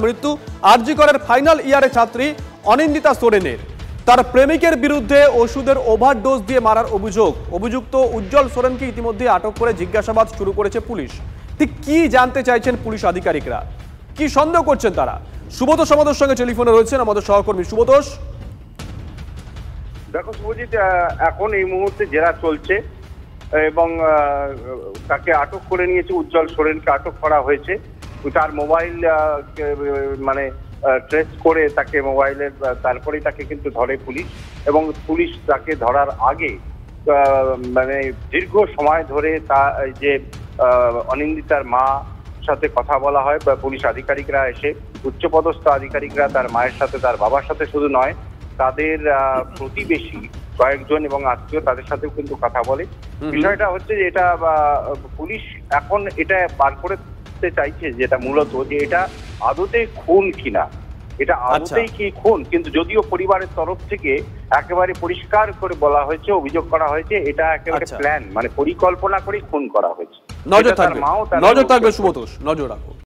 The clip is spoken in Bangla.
মৃত্যু আরজি করের ফাইনাল ইয়ারে ছাত্রী অনিন্দিতা সোরেনের। তার প্রেমিকের বিরুদ্ধে ওষুধের ওভারডোজ দিয়ে মারার অভিযুক্ত উজ্জ্বল সোরেনকে ইতিমধ্যে আটক করে জিজ্ঞাসাবাদ শুরু করেছে পুলিশ। ঠিক কি জানতে চাইছেন পুলিশ আধিকারিকরা, কি সন্দেহ করছেন তারা? সুব্রতোষ আমাদের সঙ্গে টেলিফোনে রয়েছেন, আমাদের সহকর্মী সুব্রতোষ। দেখো শুভজিৎ, এখন এই মুহূর্তে জেরা চলছে এবং তাকে আটক করে নিয়েছে। উজ্জ্বল সোরেনকে আটক করা হয়েছে। তার মোবাইল মানে ট্রেস করে তাকে মোবাইলের তারপরেই তাকে কিন্তু ধরে পুলিশ, এবং পুলিশ তাকে ধরার আগে মানে দীর্ঘ সময় ধরে তা যে অনিন্দিতার মা সাথে কথা বলা হয় বা পুলিশ আধিকারিকরা এসে উচ্চপদস্থ আধিকারিকরা তার মায়ের সাথে, তার বাবার সাথে শুধু নয়, তাদের প্রতিবেশী কয়েকজন এবং আত্মীয় তাদের সাথেও কিন্তু কথা বলে। বিষয়টা হচ্ছে যে এটা পুলিশ এখন এটা বার করতে চাইছে যেটা মূলত যে এটা আদতে খুন কিনা, এটা আদতেই কি খুন। কিন্তু যদিও পরিবারের তরফ থেকে একেবারে পরিষ্কার করে বলা হয়েছে, অভিযোগ করা হয়েছে এটা একেবারে প্ল্যান, মানে পরিকল্পনা করে খুন করা হয়েছে। নজর থাকবে সুব্রতোষ, নজর রাখো।